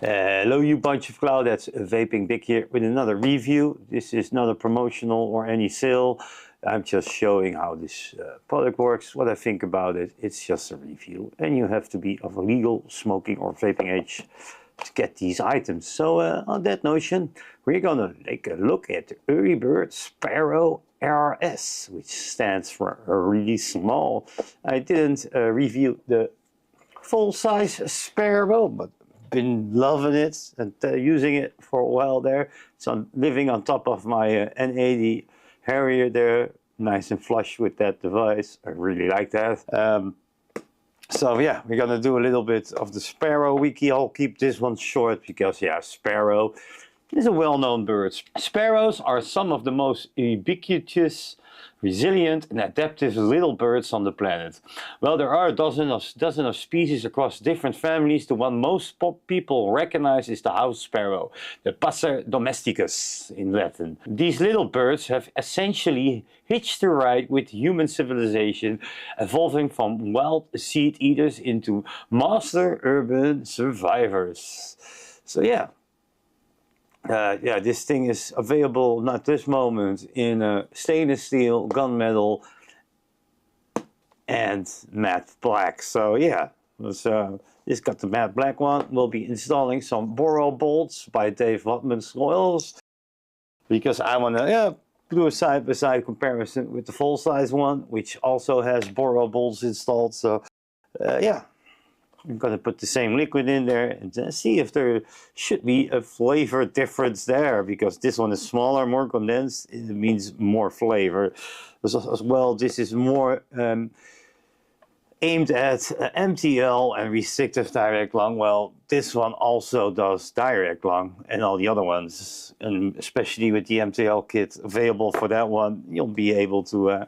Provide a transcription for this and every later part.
Hello you bunch of cloudheads, Vaping Big here with another review. This is not a promotional or any sale. I'm just showing how this product works, what I think about it. It's just a review and you have to be of a legal smoking or vaping age to get these items. So on that notion, we're gonna take a look at the early bird Sparrow RS, which stands for a really small. I didn't review the full-size Sparrow, but been loving it and using it for a while there. It's living on top of my N80 Harrier there, nice and flush with that device. I really like that. So yeah, we're gonna do a little bit of the Sparrow wiki. I'll keep this one short because yeah, Sparrow is a well-known bird. Sparrows are some of the most ubiquitous, resilient and adaptive little birds on the planet. Well, there are a dozen of species across different families. The one most people recognize is the house sparrow, the Passer domesticus in Latin. These little birds have essentially hitched a ride with human civilization, evolving from wild seed eaters into master urban survivors. So yeah. Yeah, this thing is available at this moment in stainless steel, gunmetal, and matte black. So yeah, this got the matte black one. We'll be installing some Boro bolts by Dave Watman's Coils because I want to do a side-by-side comparison with the full-size one, which also has Boro bolts installed. So yeah. I'm going to put the same liquid in there and see if there should be a flavor difference there, because this one is smaller, more condensed. It means more flavor. As well, this is more aimed at MTL and restrictive direct lung. Well, this one also does direct lung, and all the other ones, and especially with the MTL kit available for that one, you'll be able to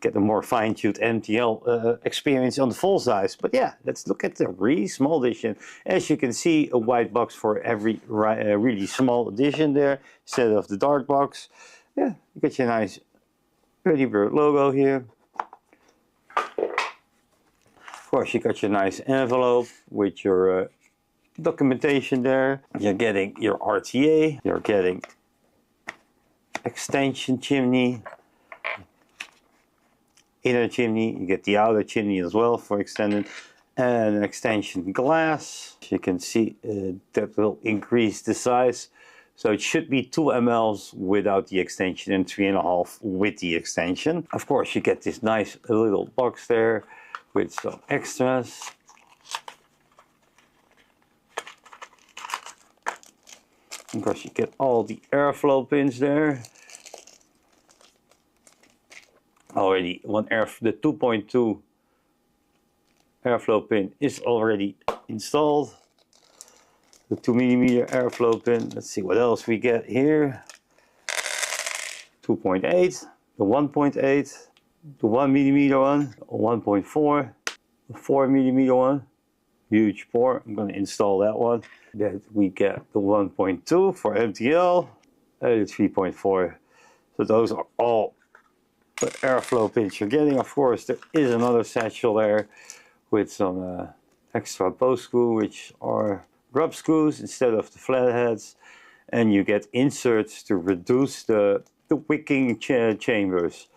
get a more fine-tuned MTL experience on the full size. But yeah, let's look at the really small edition. As you can see, a white box for every really small edition there, instead of the dark box. Yeah, you get your nice early bird logo here. Of course, you got your nice envelope with your documentation there. You're getting your RTA, you're getting extension chimney, inner chimney, you get the outer chimney as well for extended, and an extension glass. You can see that will increase the size. So it should be 2 mL without the extension and 3.5 with the extension. Of course, you get this nice little box there with some extras. Of course, you get all the airflow pins there. Already the 2.2 airflow pin is already installed. The 2mm airflow pin. Let's see what else we get here. 2.8, the 1.8, the 1mm one, 1.4, the 4mm one, huge pore. I'm going to install that one. Then we get the 1.2 for MTL and the 3.4. So those are all the airflow pins you're getting. Of course, there is another satchel there with some extra bow screw, which are grub screws instead of the flatheads, and you get inserts to reduce the wicking chambers.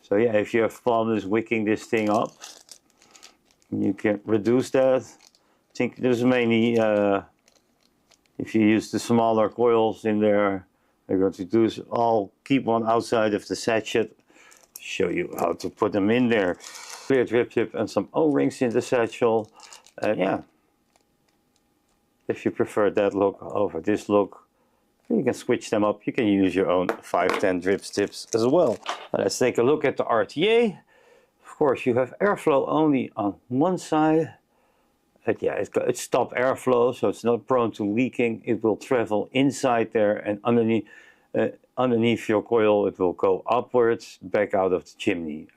So yeah, if you have problems wicking this thing up, you can reduce that. I think there's mainly if you use the smaller coils in there, they're going to do. I'll keep one outside of the sachet. Show you how to put them in there. Clear drip tip and some O-rings in the satchel. And yeah, if you prefer that look over this look, you can switch them up. You can use your own 510 drip tips as well. Let's take a look at the RTA. Of course, you have airflow only on one side. Yeah, it's stop airflow, so it's not prone to leaking. It will travel inside there, and underneath your coil it will go upwards back out of the chimney.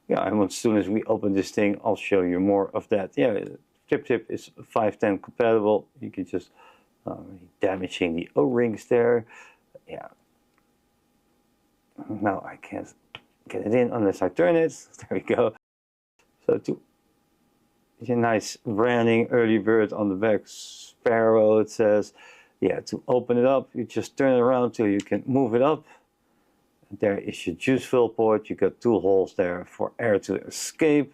Yeah, and as soon as we open this thing, I'll show you more of that. Yeah, drip tip is 510 compatible. You can just damaging the O-rings there. Yeah, now I can't get it in unless I turn it. There we go. So a nice branding, early bird on the back, Sparrow it says. Yeah, to open it up, you just turn it around till you can move it up. There is your juice fill port. You got 2 holes there for air to escape.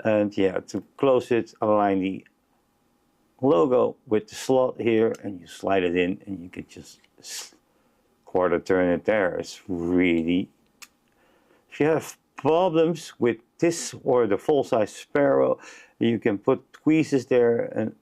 And yeah, to close it, align the logo with the slot here, and you slide it in, and you can just quarter turn it there. It's really, if you have problems with this or the full-size Sparrow, you can put tweezers there and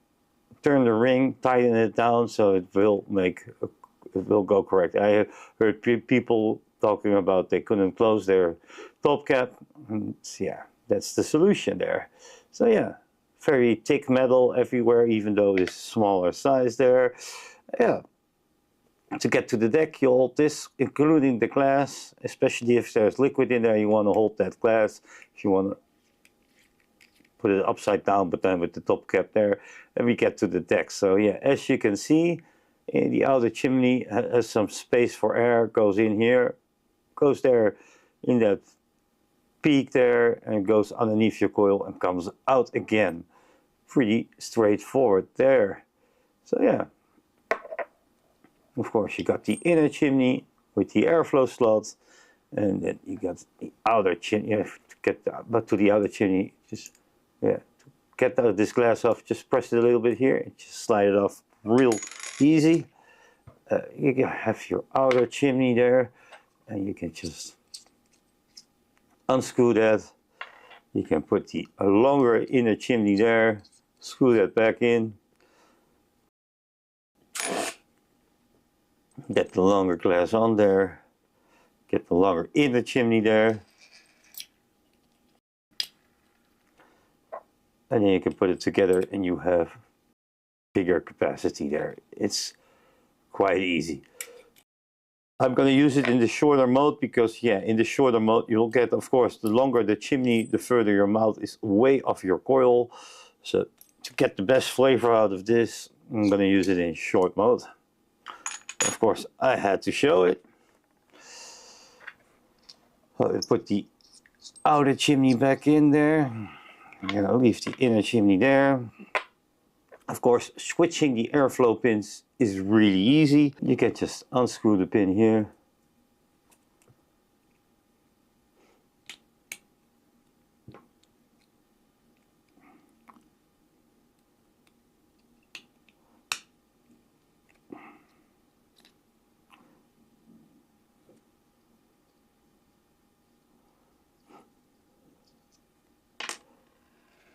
turn the ring, tighten it down so it will go correct. I have heard people talking about they couldn't close their top cap, and yeah, that's the solution there. So yeah, very thick metal everywhere, even though it's smaller size there. Yeah, to get to the deck, you hold this, including the glass, especially if there's liquid in there, you want to hold that glass. If you want to put it upside down, but then with the top cap there, and we get to the deck. So yeah, as you can see, in the outer chimney has some space for air, goes in here, goes there in that peak there, and goes underneath your coil and comes out again. Pretty straightforward there. So yeah, of course you got the inner chimney with the airflow slot, and then you got the outer chimney. You have to get to the outer chimney, just yeah, to get this glass off, just press it a little bit here and just slide it off real easy. You have your outer chimney there, and you can just unscrew that. You can put the longer inner chimney there, screw that back in, get the longer glass on there, get the longer inner chimney there, and then you can put it together and you have bigger capacity there. It's quite easy. I'm going to use it in the shorter mode because yeah, in the shorter mode you'll get, of course, the longer the chimney, the further your mouth is away off your coil. So to get the best flavor out of this, I'm going to use it in short mode. Of course, I had to show it. So I put the outer chimney back in there. I'm going to leave the inner chimney there. Of course, switching the airflow pins is really easy. You can just unscrew the pin here.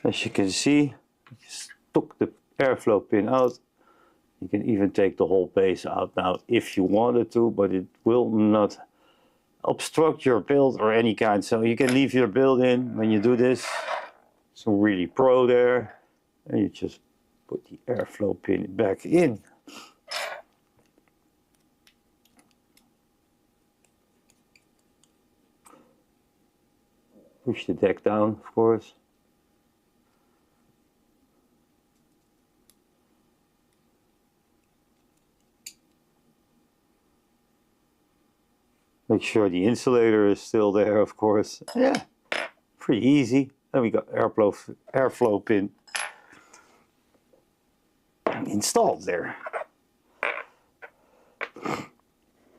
As you can see, just took the airflow pin out. You can even take the whole base out now if you wanted to, but it will not obstruct your build or any kind. So you can leave your build in when you do this. So really pro there. And you just put the airflow pin back in. Push the deck down, of course. Make sure the insulator is still there, of course. Yeah, pretty easy. Then we got airflow pin installed there.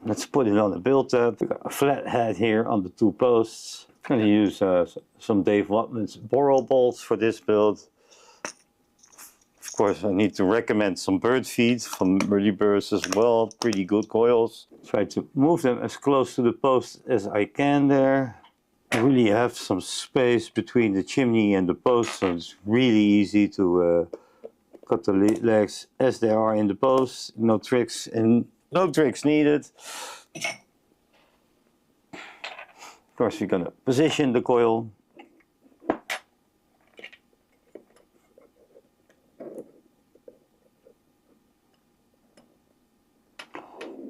Let's put it on the build tab. We got a flat head here on the 2 posts. I'm going to use some Dave Watman's Boral bolts for this build. Of course, I need to recommend some bird feed from early birds as well. Pretty good coils. Try to move them as close to the post as I can there. I really have some space between the chimney and the post, so it's really easy to cut the legs as they are in the post. No tricks needed. Of course, we're gonna position the coil.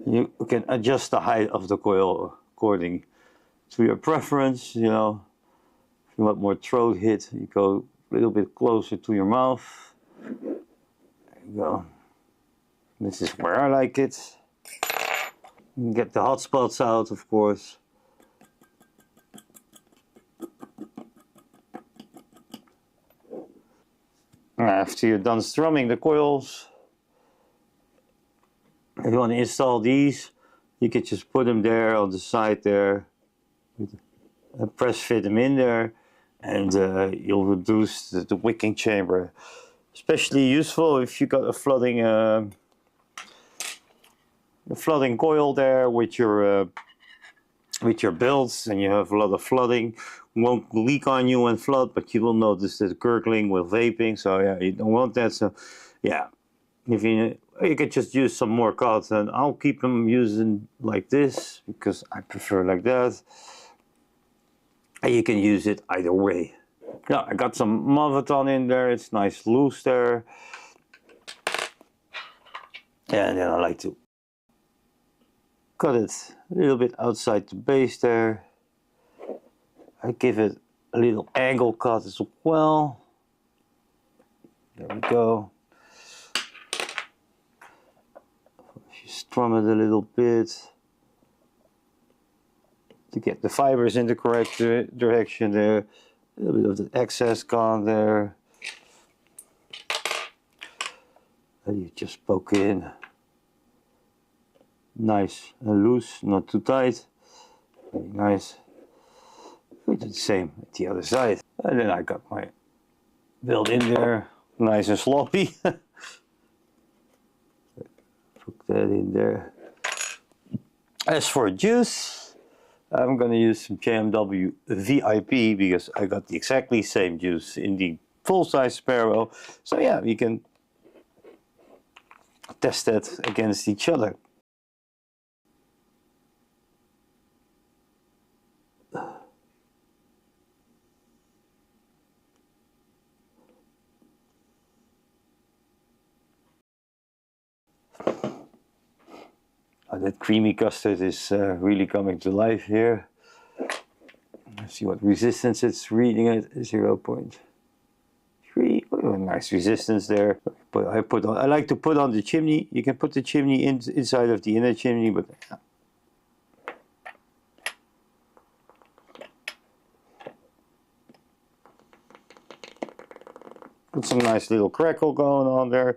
You can adjust the height of the coil according to your preference. You know, if you want more throat hit, you go a little bit closer to your mouth. There you go. This is where I like it. You can get the hot spots out, of course. After you're done strumming the coils, if you want to install these, you can just put them there on the side there, and press fit them in there, and you'll reduce the wicking chamber. Especially useful if you got a flooding coil there with your builds, and you have a lot of flooding. Won't leak on you and flood, but you will notice that gurgling with vaping. So yeah, you don't want that. So yeah, if you could just use some more cotton. I'll keep them using like this because I prefer like that. And you can use it either way. Yeah, I got some Mavaton in there. It's nice loose there. And then I like to cut it a little bit outside the base there. I give it a little angle cut as well. There we go. You strum it a little bit to get the fibers in the correct direction there. A little bit of the excess gone there. And you just poke in. Nice and loose, not too tight. Very nice. We do the same at the other side. And then I got my build in there, nice and sloppy. Put that in there. As for juice, I'm gonna use some JMW VIP because I got the exactly same juice in the full-size Sparrow. So yeah, we can test that against each other. That creamy custard is really coming to life here. Let's see what resistance it's reading at, 0.3. Oh, nice resistance there. But I like to put on the chimney. You can put the chimney inside of the inner chimney, but put some nice little crackle going on there.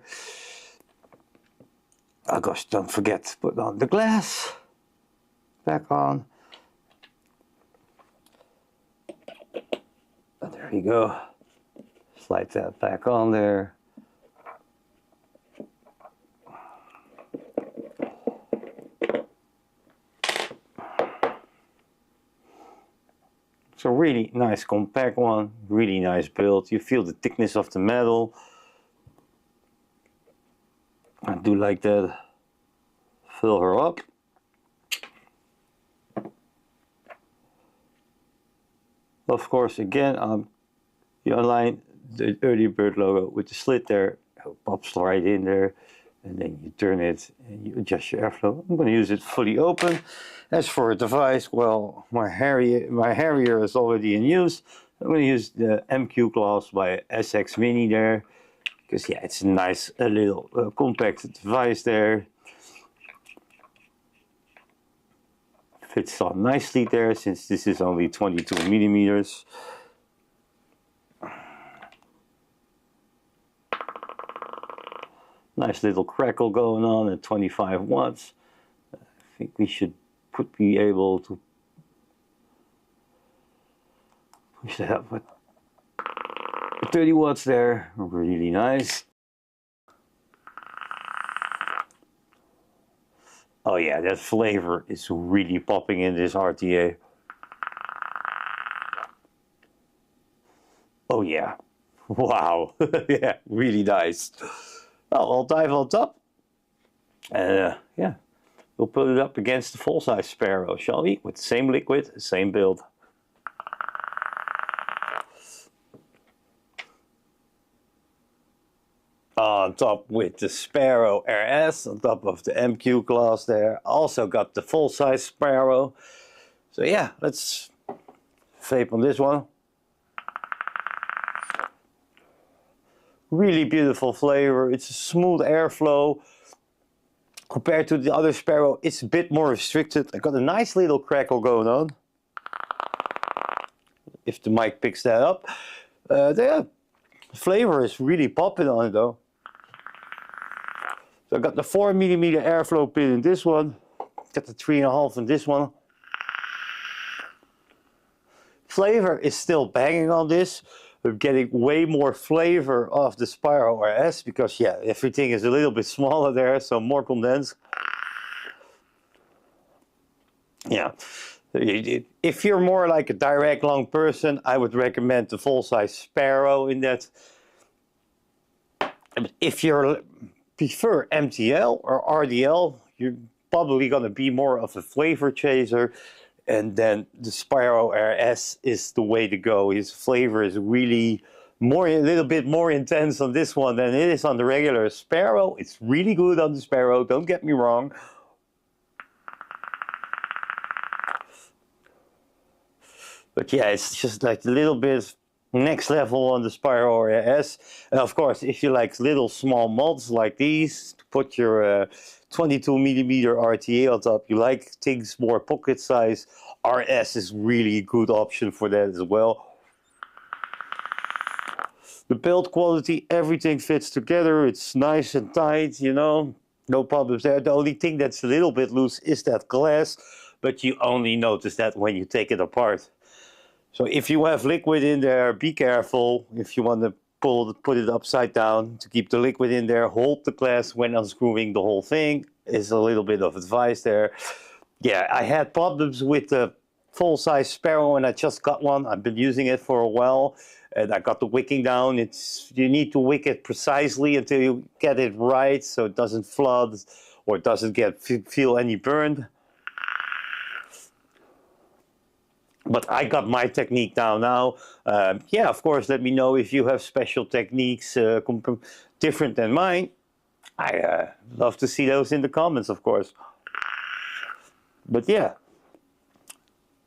Oh gosh, don't forget to put on the glass. Back on. Oh, there we go. Slide that back on there. It's a really nice compact one, really nice build. You feel the thickness of the metal. I do like that. Fill her up. Of course, again, you align the early bird logo with the slit there. It pops right in there, and then you turn it and you adjust your airflow. I'm going to use it fully open. As for a device, well, my Harrier is already in use. I'm going to use the MQ class by SX Mini there. Because yeah, it's a nice little compact device there. Fits on nicely there since this is only 22 millimeters. Nice little crackle going on at 25 watts. I think we should be able to push that up with 30 watts there, really nice. Oh yeah, that flavor is really popping in this RTA. Oh yeah, wow, yeah, really nice. Well, I'll dive on top. And yeah, we'll put it up against the full-size Sparrow, shall we? With the same liquid, same build. On top with the Sparrow RS, on top of the MQ class there. Also got the full-size Sparrow. So yeah, let's vape on this one. Really beautiful flavor. It's a smooth airflow. Compared to the other Sparrow, it's a bit more restricted. I got a nice little crackle going on. If the mic picks that up. There. Flavor is really popping on it though. So I got the 4mm airflow pin in this one, got the 3.5 in this one. Flavor is still banging on this. We're getting way more flavor of the Sparrow RS because yeah, everything is a little bit smaller there, so more condensed. Yeah, if you're more like a direct long person, I would recommend the full-size Sparrow in that. If you prefer MTL or RDL, you're probably going to be more of a flavor chaser, and then the Sparrow RS is the way to go. His flavor is really a little bit more intense on this one than it is on the regular Sparrow. It's really good on the Sparrow, don't get me wrong. But yeah, it's just like a little bit next level on the Sparrow RS. And of course, if you like little small mods like these, to put your 22mm RTA on top, you like things more pocket size, RS is really a good option for that as well. The build quality, everything fits together. It's nice and tight, you know, no problems there. The only thing that's a little bit loose is that glass, but you only notice that when you take it apart. So if you have liquid in there, be careful. If you want to put it upside down to keep the liquid in there, hold the glass when unscrewing the whole thing is a little bit of advice there. Yeah, I had problems with the full-size Sparrow and I just got one. I've been using it for a while and I got the wicking down. You need to wick it precisely until you get it right so it doesn't flood or it doesn't feel any burned. But I got my technique down now. Yeah, of course, let me know if you have special techniques different than mine. I love to see those in the comments, of course. But yeah,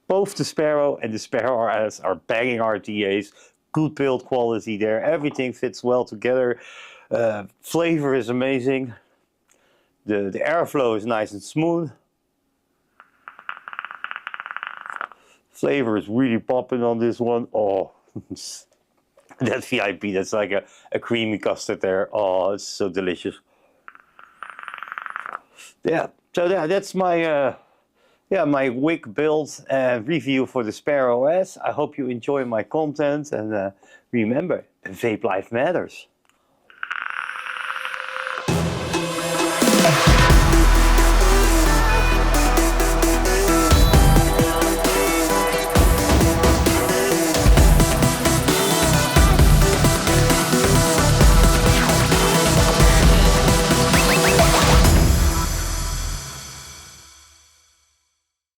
both the Sparrow and the Sparrow RS are banging RTAs. Good build quality there. Everything fits well together. Flavor is amazing. The airflow is nice and smooth. Flavor is really popping on this one. Oh, that VIP, that's like a creamy custard there. Oh, it's so delicious. Yeah, so that's my my wick build and review for the Sparrow RS. I hope you enjoy my content and remember, vape life matters.